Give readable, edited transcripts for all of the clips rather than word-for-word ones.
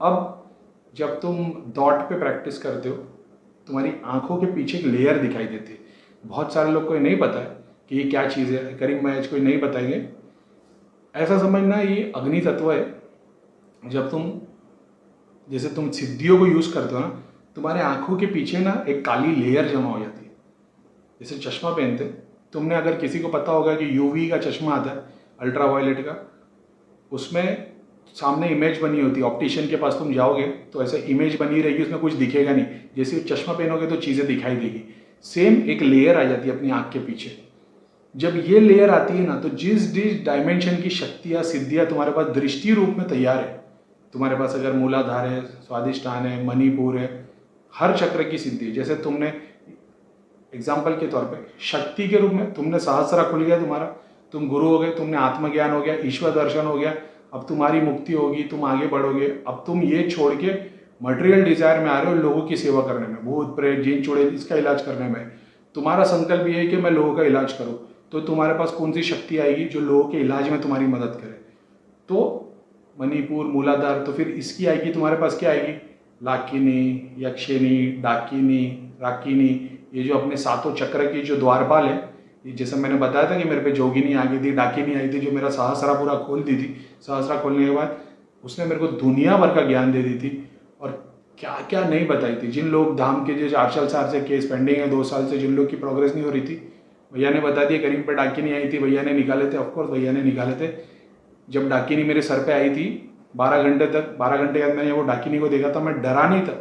अब जब तुम डॉट पे प्रैक्टिस करते हो, तुम्हारी आंखों के पीछे एक लेयर दिखाई देती है। बहुत सारे लोग को ये नहीं पता है कि ये क्या चीज़ है, करीब मैच कोई नहीं बताएंगे। ऐसा समझना ये अग्नि तत्व है। जब तुम जैसे तुम सिद्धियों को यूज़ करते हो ना, तुम्हारे आंखों के पीछे ना एक काली लेयर जमा हो जाती है। जैसे चश्मा पहनते, तुमने अगर किसी को पता होगा कि यूवी का चश्मा आता है, अल्ट्रा वायलेट का, उसमें सामने इमेज बनी होती है। ऑप्टिशियन के पास तुम जाओगे तो ऐसे इमेज बनी रहेगी, उसमें कुछ दिखेगा नहीं। जैसे चश्मा पहनोगे तो चीज़ें दिखाई देगी। सेम एक लेयर आ जाती है अपनी आँख के पीछे। जब ये लेयर आती है ना, तो जिस जिस डायमेंशन की शक्तियाँ सिद्धियाँ तुम्हारे पास दृष्टि रूप में तैयार है, तुम्हारे पास अगर मूलाधार है, स्वादिष्ठान है, मणिपुर है, हर चक्र की सिद्धि, जैसे तुमने एग्जाम्पल के तौर पे शक्ति के रूप में तुमने सहस्रा खुल गया तुम्हारा, तुम गुरु हो गए, तुमने आत्मज्ञान हो गया, ईश्वर दर्शन हो गया, अब तुम्हारी मुक्ति होगी, तुम आगे बढ़ोगे। अब तुम ये छोड़ के मटेरियल डिजायर में आ रहे हो, लोगों की सेवा करने में, भूत प्रेत जिन चुड़ैल इसका इलाज करने में। तुम्हारा संकल्प ये है कि मैं लोगों का इलाज करूँ, तो तुम्हारे पास कौन सी शक्ति आएगी जो लोगों के इलाज में तुम्हारी मदद करे? तो मणिपुर, मूलाधार। तो फिर इसकी आएगी तुम्हारे पास, क्या आएगी? लाकिनी, यक्षिनी, डाकिनी, राकिनी, ये जो अपने सातों चक्र की जो द्वारपाल है, ये जैसे मैंने बताया था कि मेरे पे जोगिनी आ गई थी, डाकिनी आई थी, जो मेरा सहस्रा पूरा खोल दी थी। सहस्रा खोलने के बाद उसने मेरे को दुनिया भर का ज्ञान दे दी थी, और क्या क्या नहीं बताई थी। जिन लोग धाम के जो 4 साल से केस पेंडिंग है, 2 साल से जिन लोग की प्रोग्रेस नहीं हो रही थी, भैया ने बता दिया। करीम पे डाकिनी आई थी, भैया ने निकाले थे। ऑफकोर्स भैया ने निकाले थे। जब डाकिनी मेरे सर पे आई थी, 12 घंटे तक, 12 घंटे के बाद मैंने वो डाकिनी को देखा था, मैं डरा नहीं था,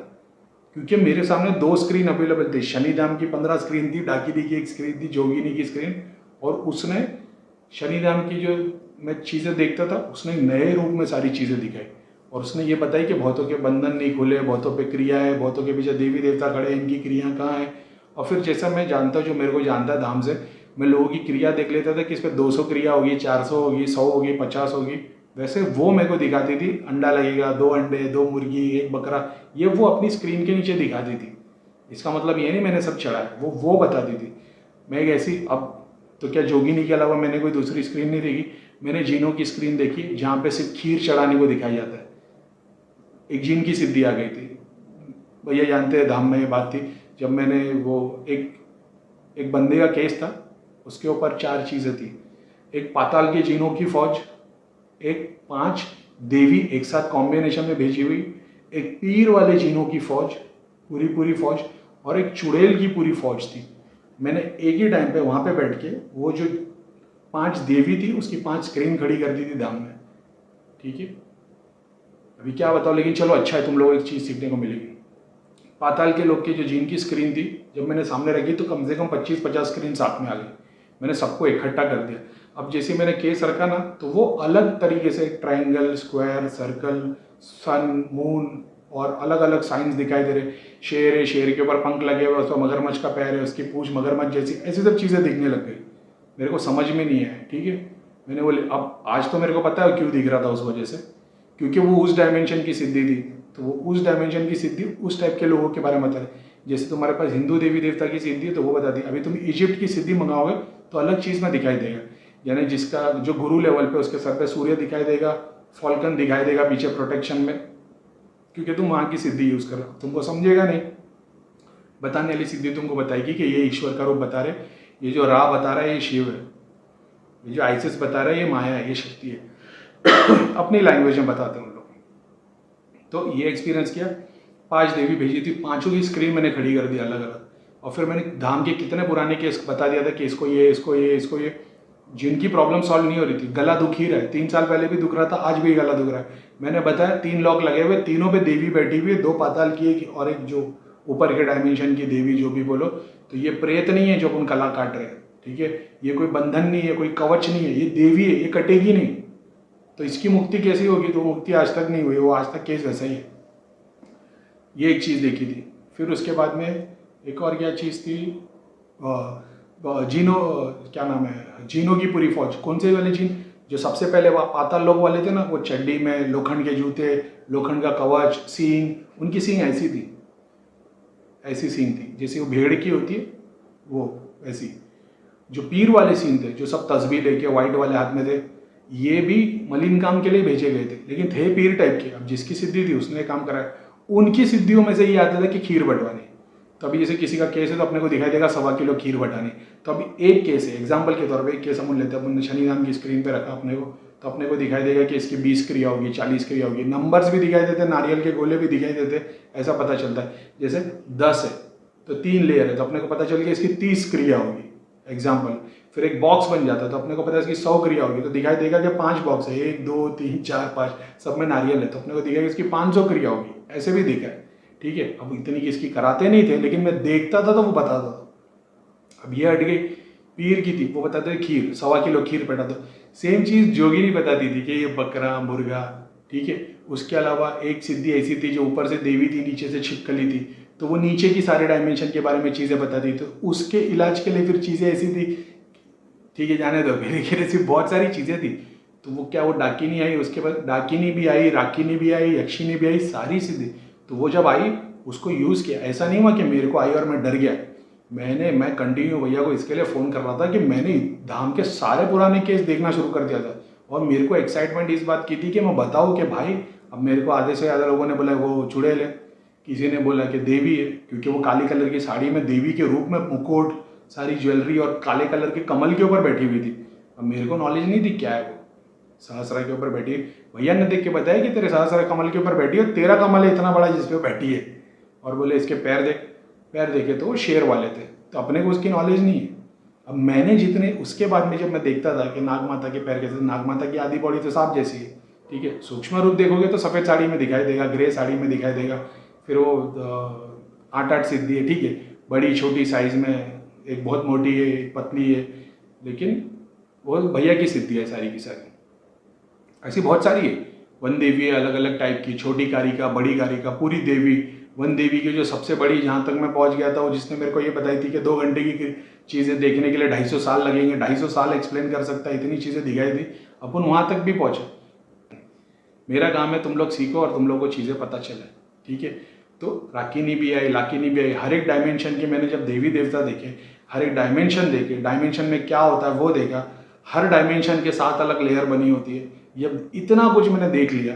क्योंकि मेरे सामने 2 स्क्रीन अवेलेबल थी। शनिधाम की 15 स्क्रीन थी, डाकिनी की 1 स्क्रीन थी, जोगिनी की स्क्रीन। और उसने शनिधाम की जो मैं चीज़ें देखता था, उसने नए रूप में सारी चीज़ें दिखाई, और उसने ये बताई कि भौतों के बंधन नहीं खुले, भौतों पे क्रिया है, भौतों के पीछे देवी देवता खड़े हैं, इनकी क्रिया कहाँ है। और फिर जैसा मैं जानता हूँ, जो मेरे को जानता है धाम से, मैं लोगों की क्रिया देख लेता था कि इस पर 200 क्रिया होगी, 400 होगी, 100 होगी, 50 होगी। वैसे वो मेरे को दिखाती थी, अंडा लगेगा, 2 अंडे, 2 मुर्गी, 1 बकरा, ये वो अपनी स्क्रीन के नीचे दिखाती थी। इसका मतलब ये नहीं मैंने सब चढ़ाया, वो बताती थी। मैं एक ऐसी, अब तो क्या जोगिनी के अलावा मैंने कोई दूसरी स्क्रीन नहीं देखी। मैंने जीनों की स्क्रीन देखी, जहाँ पे सिर्फ खीर चढ़ाने को दिखाया जाता है। एक जीन की सिद्धि आ गई थी, भैया जानते हैं धाम में ये बात थी। जब मैंने वो एक बंदे का केस था, उसके ऊपर 4 चीज़ें थी। एक पाताल के जीनों की फौज, एक 5 देवी एक साथ कॉम्बिनेशन में भेजी हुई, एक पीर वाले जीनों की फौज, पूरी फौज, और एक चुड़ैल की पूरी फौज थी। मैंने एक ही टाइम पे वहाँ पे बैठ के वो जो 5 देवी थी, उसकी 5 स्क्रीन खड़ी कर दी थी धाम में। ठीक है, अभी क्या बताओ, लेकिन चलो अच्छा है, तुम लोग एक चीज़ सीखने को मिलेगी। पाताल के लोग की जो जीन की स्क्रीन थी, जब मैंने सामने रखी तो कम से कम 25-50 स्क्रीन साथ में आ गई। मैंने सबको इकट्ठा कर दिया। अब जैसे मैंने केस रखा ना, तो वो अलग तरीके से ट्रायंगल, स्क्वायर, सर्कल, सन, मून, और अलग अलग साइंस दिखाई दे रहे। शेर है, शेर के ऊपर पंख लगे हुए, उसका मगरमच्छ का पैर है, उसकी पूंछ मगरमच्छ जैसी, ऐसी सब चीज़ें दिखने लग गई। मेरे को समझ में नहीं आया। ठीक है, मैंने बोले अब आज तो मेरे को पता है क्यों दिख रहा था उस वजह से, क्योंकि वो उस डायमेंशन की सिद्धि थी। तो वो उस डायमेंशन की सिद्धि उस टाइप के लोगों के बारे में बता रहे। जैसे तुम्हारे पास हिंदू देवी देवता की सिद्धि है, तो वो बता दी। अभी तुम इजिप्ट की सिद्धि मंगाओगे तो अलग चीज़ में दिखाई देगा। यानी जिसका जो गुरु लेवल पे, उसके सर पे सूर्य दिखाई देगा, फॉल्कन दिखाई देगा पीछे प्रोटेक्शन में, क्योंकि तुम वहाँ की सिद्धि यूज़ कर रहे हो। तुमको समझेगा नहीं, बताने वाली सिद्धि तुमको बताएगी कि ये ईश्वर का रूप बता रहे, ये जो रा बता रहा है ये शिव है, ये जो आइसिस बता रहा है ये माया है, ये शक्ति है। अपनी लैंग्वेज में बताते हैं उन लोग। तो ये एक्सपीरियंस किया। 5 देवी भेजी थी, 5 की स्क्रीन मैंने खड़ी कर दी अलग अलग। और फिर मैंने धाम के कितने पुराने केस बता दिया था कि इसको ये, इसको ये, इसको ये। जिनकी प्रॉब्लम सॉल्व नहीं हो रही थी, गला दुख ही रहा है, 3 साल पहले भी दुख रहा था, आज भी गला दुख रहा है। मैंने बताया 3 लॉक लगे हुए, तीनों पे देवी बैठी हुई है, 2 पाताल की एक और एक जो ऊपर के डायमेंशन की देवी, जो भी बोलो। तो ये प्रेत नहीं है जो अपन कला काट रहे हैं। ठीक है, ये कोई बंधन नहीं है, कोई कवच नहीं है, ये देवी है, ये कटेगी नहीं। तो इसकी मुक्ति कैसी होगी? तो मुक्ति आज तक नहीं हुई, वो आज तक केस वैसा ही है। ये एक चीज़ देखी थी। फिर उसके बाद में एक और क्या चीज़ थी, जीनो, क्या नाम है, जीनो की पूरी फौज। कौन से वाले जीन? जो सबसे पहले पाताल लोग वाले थे ना, वो चड्डी में लोखंड के जूते, लोखंड का कवच, सींग, उनकी सींग ऐसी थी, ऐसी सींग थी जैसे वो भेड़ की होती है, वो ऐसी। जो पीर वाले सीन थे, जो सब तस्बीह लेके वाइट वाले हाथ में थे, ये भी मलिन काम के लिए भेजे गए थे, लेकिन थे पीर टाइप के। अब जिसकी सिद्धि थी उसने काम करा, उनकी सिद्धियों में से ये आता था कि खीर बंटवानी। तो अभी जैसे किसी का केस है तो अपने को दिखाई देगा 1.25 किलो खीर बटानी। तो अभी एक केस है, एग्जाम्पल के तौर पर एक केस हम लेते हैं, अपन ने शनि नाम की स्क्रीन पे रखा अपने को, तो अपने को दिखाई देगा कि इसकी 20 क्रिया होगी, 40 क्रिया होगी, नंबर्स भी दिखाई देते, नारियल के गोले भी दिखाई देते, ऐसा पता चलता है। जैसे 10 है तो 3 लेयर है, तो अपने को पता चल गया इसकी 30 क्रिया होगी, एग्जाम्पल। फिर एक बॉक्स बन जाता है तो अपने को पता है इसकी 100 क्रिया होगी, तो दिखाई देगा कि 5 बॉक्स है, 1 2 3 4 5, सब में नारियल है, तो अपने को दिखेगा इसकी 500 क्रिया होगी, ऐसे भी दिखा है। ठीक है, अब इतनी किसकी कराते नहीं थे, लेकिन मैं देखता था तो वो बताता था। अब ये हट गई, पीर की थी, वो बताते थे खीर, 1.25 किलो खीर बैठा दो। सेम चीज़ जोगिनी बताती थी कि ये बकरा मुर्गा। ठीक है, उसके अलावा एक सिद्धि ऐसी थी जो ऊपर से देवी थी, नीचे से छिपकली थी, तो वो नीचे की सारे डायमेंशन के बारे में चीज़ें बताती थी। तो उसके इलाज के लिए फिर चीज़ें ऐसी थी, ठीक है जाने दो, मेरे खेल से बहुत सारी चीज़ें थी। तो वो क्या, वो डाकिनी आई, उसके बाद डाकिनी भी आई, राकिनी भी आई, यक्षिनी भी आई, सारी सिद्धि। तो वो जब आई उसको यूज़ किया, ऐसा नहीं हुआ कि मेरे को आई और मैं डर गया। मैं कंटिन्यू भैया को इसके लिए फ़ोन कर रहा था कि मैंने धाम के सारे पुराने केस देखना शुरू कर दिया था, और मेरे को एक्साइटमेंट इस बात की थी कि मैं बताऊँ कि भाई, अब मेरे को आधे से ज़्यादा लोगों ने बोला वो चुड़ैल है, किसी ने बोला कि देवी है, क्योंकि वो काली कलर की साड़ी में देवी के रूप में मुकुट, सारी ज्वेलरी और काले कलर के कमल के ऊपर बैठी हुई थी। अब मेरे को नॉलेज नहीं थी क्या है वो, सहस्रा के ऊपर बैठी। भैया ने देख के बताया कि तेरे सहस्रा कमल के ऊपर बैठी है, तेरा कमल है इतना बड़ा जिस पे बैठी है, और बोले इसके पैर देख। पैर देखे तो वो शेर वाले थे, तो अपने को उसकी नॉलेज नहीं है। अब मैंने जितने, उसके बाद में जब मैं देखता था कि नाग माता के पैर कैसे, नाग माता की आधी बॉडी तो सांप जैसी है। ठीक है, सूक्ष्म रूप देखोगे तो सफ़ेद साड़ी में दिखाई देगा, ग्रे साड़ी में दिखाई देगा। फिर वो 8 सिद्धि है, ठीक है, बड़ी छोटी साइज में, एक बहुत मोटी है, एक पतली है, लेकिन वो भैया की सिद्धि है सारी की सारी। ऐसी बहुत सारी है। वन देवी है अलग अलग टाइप की, छोटी कारिका, बड़ी कारिका, पूरी देवी। वन देवी की जो सबसे बड़ी, जहाँ तक मैं पहुँच गया था, वो जिसने मेरे को ये बताई थी कि 2 घंटे की चीज़ें देखने के लिए 250 साल लगेंगे, 250 साल एक्सप्लेन कर सकता है, इतनी चीज़ें दिखाई थी। अपन वहाँ तक भी पहुँचे। मेरा काम है तुम लोग सीखो और तुम लोग को चीज़ें पता चले। ठीक है, तो राकिनी भी आई, लाकिनी भी आई, हर एक डायमेंशन के मैंने जब देवी देवता देखे, हर एक डायमेंशन देखे, डायमेंशन में क्या होता है वो देखा, हर डायमेंशन के 7 अलग लेयर बनी होती है, जब इतना कुछ मैंने देख लिया,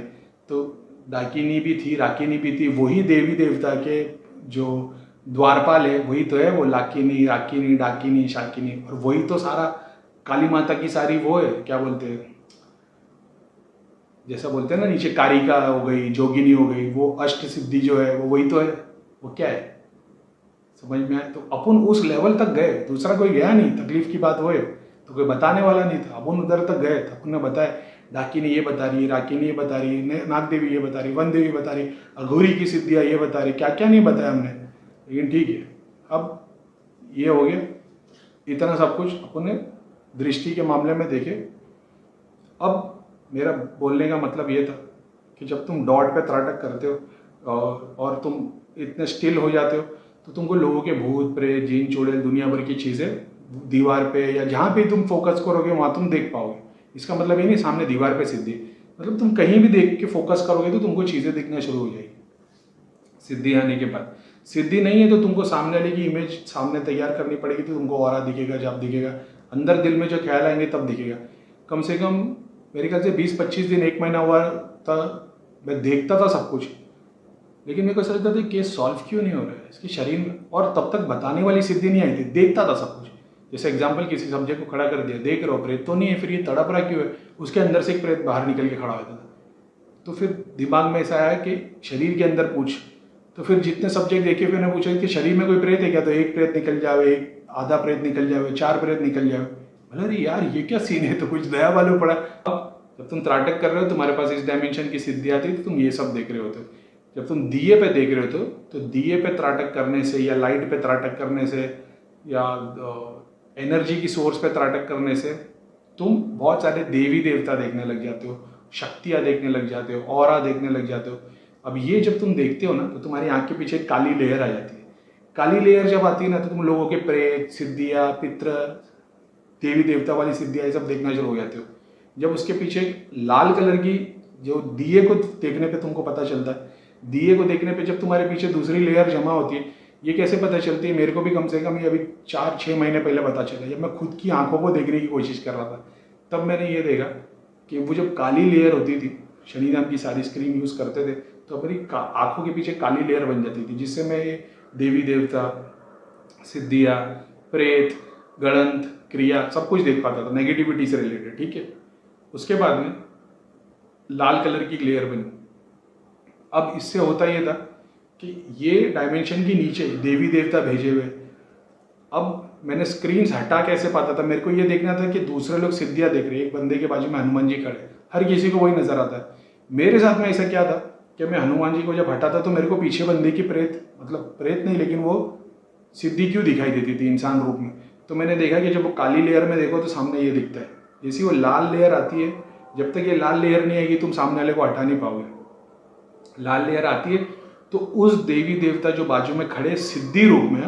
तो डाकिनी भी थी, राकिनी भी थी, वही देवी देवता के जो द्वारपाल है वही तो है, वो लाकिनी, राकिनी, डाकिनी, शाकिनी, और वही तो सारा काली माता की सारी वो है, क्या बोलते हैं, जैसा बोलते हैं ना नीचे कारिका हो गई, जोगिनी हो गई, वो अष्ट सिद्धि जो है वो वही तो है। वो क्या है समझ में आए? तो अपन उस लेवल तक गए, दूसरा कोई गया नहीं। तकलीफ की बात वो है, तो कोई बताने वाला नहीं था, अपन उधर तक गए, तो अपन ने बताया डाकिनी ये बता रही है, राकिनी ये बता रही है, नाग देवी ये बता रही, वन देवी बता रही, अघोरी की सिद्धियाँ ये बता रही, क्या क्या नहीं बताया हमने, लेकिन ठीक है। अब ये हो गया, इतना सब कुछ अपन ने दृष्टि के मामले में देखे। अब मेरा बोलने का मतलब ये था कि जब तुम डॉट पे त्राटक करते हो और तुम इतने स्टिल हो जाते हो, तो तुमको लोगों के भूत प्रेत जीन चुड़ैल दुनिया भर की चीज़ें दीवार पे या जहाँ पे तुम फोकस करोगे वहाँ तुम देख पाओगे। इसका मतलब ये नहीं सामने दीवार पे सिद्धि, मतलब तुम कहीं भी देख के फोकस करोगे तो तुमको चीज़ें दिखना शुरू हो जाएगी। सिद्धि आने के बाद, सिद्धि नहीं है तो तुमको सामने वाले की इमेज सामने तैयार करनी पड़ेगी, तो तुमको ऑरा दिखेगा, जब दिखेगा, अंदर दिल में जो ख्याल आएंगे तब दिखेगा। कम से कम मेरे ख्याल से 20-25 दिन 1 महीना हुआ था, मैं देखता था सब कुछ, लेकिन मेरे को ऐसा लगता था कि केस सॉल्व क्यों नहीं हो रहा है इसके शरीर में, और तब तक बताने वाली सिद्धि नहीं आई थी, देखता था सब कुछ। जैसे एग्जाम्पल, किसी सब्जेक्ट को खड़ा कर दिया, देख रहे हो प्रेत तो नहीं है, फिर ये तड़प रहा क्यों है, उसके अंदर से एक प्रेत बाहर निकल के खड़ा होता था। तो फिर दिमाग में ऐसा आया कि शरीर के अंदर पूछ, तो फिर जितने सब्जेक्ट देखे फिर मैंने पूछा कि शरीर में कोई प्रेत है क्या, तो 1 प्रेत निकल जावे, एक आधा प्रेत निकल जावे, 4 प्रेत निकल जावे। बोला अरे यार ये क्या सीन है, तो कुछ नया मालूम पड़ा। अब जब तुम त्राटक कर रहे हो, तुम्हारे पास इस डायमेंशन की सिद्धि आती है, तो तुम ये सब देख रहे होते हो। जब तुम दिए पे देख रहे हो तो दिए पे त्राटक करने से, या लाइट पे त्राटक करने से, या एनर्जी की सोर्स पे त्राटक करने से तुम बहुत सारे देवी देवता देखने लग जाते हो, शक्तियाँ देखने लग जाते हो, ऑरा देखने लग जाते हो। अब ये जब तुम देखते हो ना, तो तुम्हारी आँख के पीछे एक काली लेयर आ जाती है। काली लेयर जब आती है ना, तो तुम लोगों के प्रेत, सिद्धियाँ, पित्र, देवी देवता वाली सिद्धियाँ ये सब देखना शुरू हो जाते हो। जब उसके पीछे लाल कलर की जो दिए को देखने पे तुमको पता चलता है, दिए को देखने पे जब तुम्हारे पीछे दूसरी लेयर जमा होती है, ये कैसे पता चलती है, मेरे को भी कम से कम ये अभी 4-6 महीने पहले पता चला, जब मैं खुद की आंखों को देखने की कोशिश कर रहा था, तब मैंने ये देखा कि वो जब काली लेयर होती थी, शनि नाम की सारी स्क्रीन यूज़ करते थे, तो अपनी आंखों के पीछे काली लेयर बन जाती थी, जिससे मैं ये देवी देवता, सिद्धियाँ, प्रेत, गणंत, क्रिया सब कुछ देख पाता था नेगेटिविटी से रिलेटेड। ठीक है, उसके बाद में लाल कलर की लेयर बनी। अब इससे होता ये था कि ये डायमेंशन के नीचे देवी देवता भेजे हुए। अब मैंने स्क्रीन हटा कैसे पाता था, मेरे को ये देखना था कि दूसरे लोग सिद्धियाँ देख रहे हैं, एक बंदे के बाजू में हनुमान जी खड़े, हर किसी को वही नजर आता है। मेरे साथ में ऐसा क्या था कि मैं हनुमान जी को जब हटाता तो मेरे को पीछे बंदे की प्रेत, मतलब प्रेत नहीं लेकिन वो सिद्धि क्यों दिखाई देती थी इंसान रूप में। तो मैंने देखा कि जब वो काली लेयर में देखो तो सामने ये दिखता है। जैसी वो लाल लेयर आती है, जब तक ये लाल लेयर नहीं आएगी तुम सामने वाले को हटा नहीं पाओगे। लाल लेयर आती है तो उस देवी देवता जो बाजू में खड़े सिद्धि रूप में,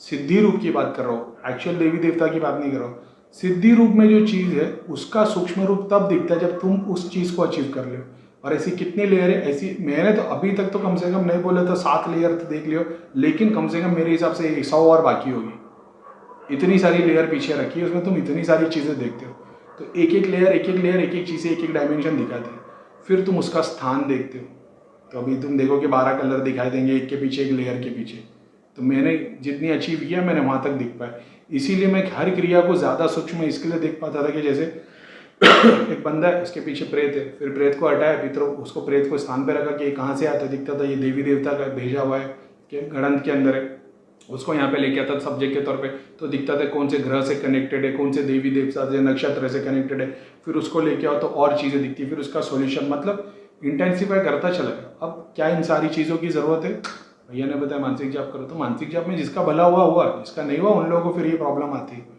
सिद्धि रूप की बात कर रहा हूँ, एक्चुअल देवी देवता की बात नहीं कर रहा हूँ। सिद्धि रूप में जो चीज़ है उसका सूक्ष्म रूप तब दिखता है जब तुम उस चीज़ को अचीव कर लो। और ऐसी कितनी लेयर है, ऐसी मैंने तो अभी तक तो कम से कम नहीं बोले तो 7 लेयर तो देख लियो, लेकिन कम से कम मेरे हिसाब से 100 और बाकी होगी। इतनी सारी लेयर पीछे रखी है, उसमें तुम इतनी सारी चीज़ें देखते हो। तो एक एक लेयर एक एक लेयर एक एक चीज़ें एक एक डायमेंशन दिखाते हैं, फिर तुम उसका स्थान देखते हो। तो अभी तुम देखो कि 12 कलर दिखाई देंगे एक के पीछे एक लेयर के पीछे। तो मैंने जितनी अचीव किया मैंने वहाँ तक दिख पाया। इसीलिए मैं हर क्रिया को ज़्यादा सूक्ष्म इसके लिए देख पाता था कि जैसे एक बंदा है, उसके पीछे प्रेत है, फिर प्रेत को हटाया, भीतर उसको प्रेत को स्थान पे रखा कि ये कहाँ से आता दिखता था, ये देवी देवता का भेजा हुआ है कि गणंत के अंदर है। उसको यहाँ पे लेके आता सब्जेक्ट के तौर पे, तो दिखता था कौन से ग्रह से कनेक्टेड है, कौन से देवी देवता से नक्षत्र से कनेक्टेड है। फिर उसको लेके आओ तो और चीज़ें दिखती, फिर उसका सॉल्यूशन, मतलब इंटेंसिफाई करता चला गया। अब क्या इन सारी चीज़ों की ज़रूरत है? भैया ने बताया मानसिक जाप करो, तो मानसिक जाप में जिसका भला हुआ हुआ, जिसका नहीं हुआ उन लोगों को फिर ये प्रॉब्लम आती है।